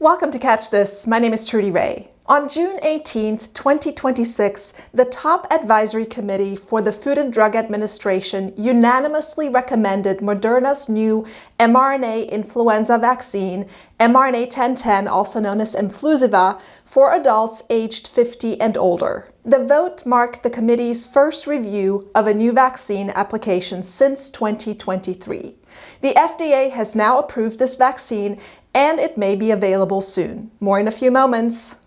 Welcome to Catch This. My name is Trudy Ray. On June 18, 2026, the top advisory committee for the Food and Drug Administration unanimously recommended Moderna's new mRNA influenza vaccine, mRNA 1010, also known as Mflusiva, for adults aged 50 and older. The vote marked the committee's first review of a new vaccine application since 2023. The FDA has now approved this vaccine, and it may be available soon. More in a few moments.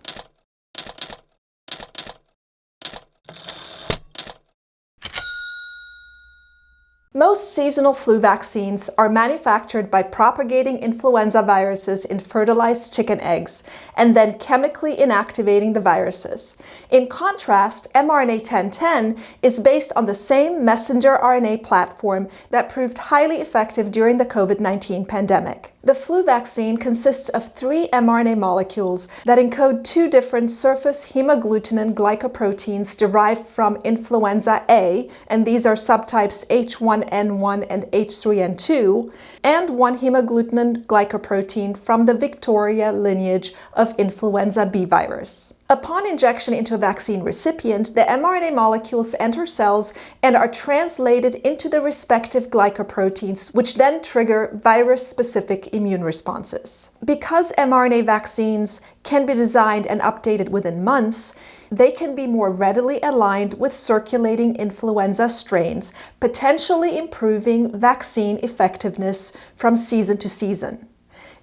Most seasonal flu vaccines are manufactured by propagating influenza viruses in fertilized chicken eggs and then chemically inactivating the viruses. In contrast, mRNA 1010 is based on the same messenger RNA platform that proved highly effective during the COVID-19 pandemic. The flu vaccine consists of 3 mRNA molecules that encode 2 different surface hemagglutinin glycoproteins derived from influenza A, and these are subtypes H1N1 and H3N2, and 1 hemagglutinin glycoprotein from the Victoria lineage of influenza B virus. Upon injection into a vaccine recipient, the mRNA molecules enter cells and are translated into the respective glycoproteins, which then trigger virus-specific immune responses. Because mRNA vaccines can be designed and updated within months, they can be more readily aligned with circulating influenza strains, potentially improving vaccine effectiveness from season to season.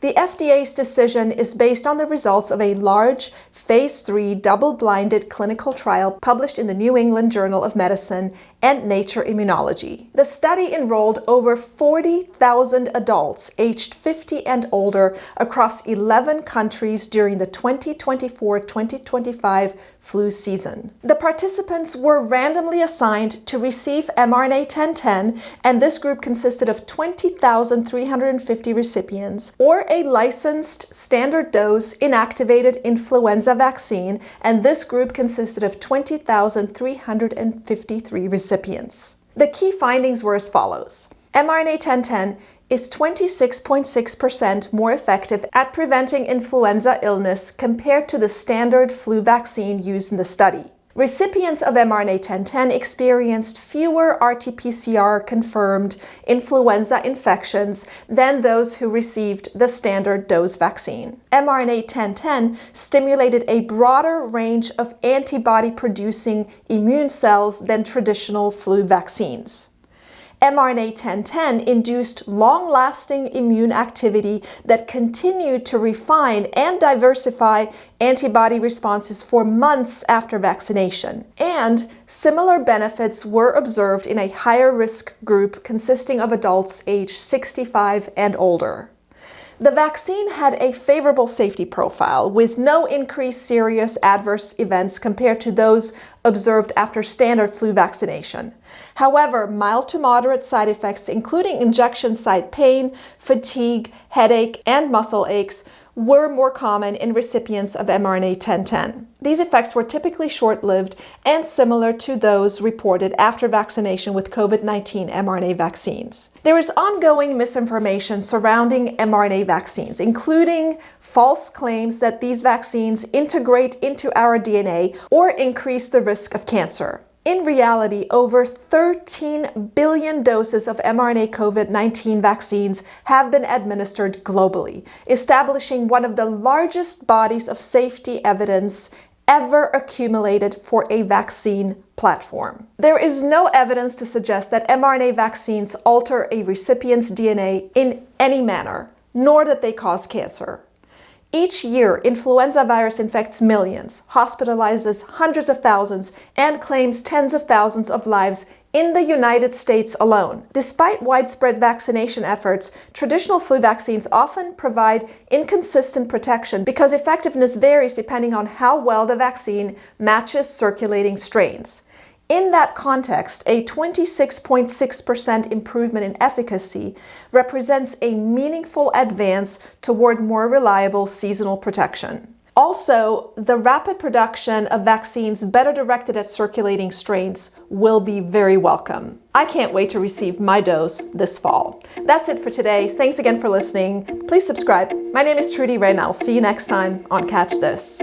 The FDA's decision is based on the results of a large Phase 3 double-blinded clinical trial published in the New England Journal of Medicine and Nature Immunology. The study enrolled over 40,000 adults aged 50 and older across 11 countries during the 2024-2025 flu season. The participants were randomly assigned to receive mRNA 1010, and this group consisted of 20,350 recipients, or a licensed standard dose inactivated influenza vaccine, and this group consisted of 20,353 recipients. The key findings were as follows. mRNA 1010 is 26.6% more effective at preventing influenza illness compared to the standard flu vaccine used in the study. Recipients of mRNA 1010 experienced fewer RT-PCR confirmed influenza infections than those who received the standard dose vaccine. mRNA 1010 stimulated a broader range of antibody-producing immune cells than traditional flu vaccines. mRNA 1010 induced long-lasting immune activity that continued to refine and diversify antibody responses for months after vaccination. And similar benefits were observed in a higher-risk group consisting of adults aged 65 and older. The vaccine had a favorable safety profile, with no increased serious adverse events compared to those observed after standard flu vaccination. However, mild to moderate side effects, including injection site pain, fatigue, headache, and muscle aches, were more common in recipients of mRNA 1010. These effects were typically short-lived and similar to those reported after vaccination with COVID-19 mRNA vaccines. There is ongoing misinformation surrounding mRNA vaccines, including false claims that these vaccines integrate into our DNA or increase the risk of cancer. In reality, over 13 billion doses of mRNA COVID-19 vaccines have been administered globally, establishing one of the largest bodies of safety evidence ever accumulated for a vaccine platform. There is no evidence to suggest that mRNA vaccines alter a recipient's DNA in any manner, nor that they cause cancer. Each year, influenza virus infects millions, hospitalizes hundreds of thousands, and claims tens of thousands of lives in the United States alone. Despite widespread vaccination efforts, traditional flu vaccines often provide inconsistent protection because effectiveness varies depending on how well the vaccine matches circulating strains. In that context, a 26.6% improvement in efficacy represents a meaningful advance toward more reliable seasonal protection. Also, the rapid production of vaccines better directed at circulating strains will be very welcome. I can't wait to receive my dose this fall. That's it for today. Thanks again for listening. Please subscribe. My name is Trudy Wray, and I'll see you next time on Catch This.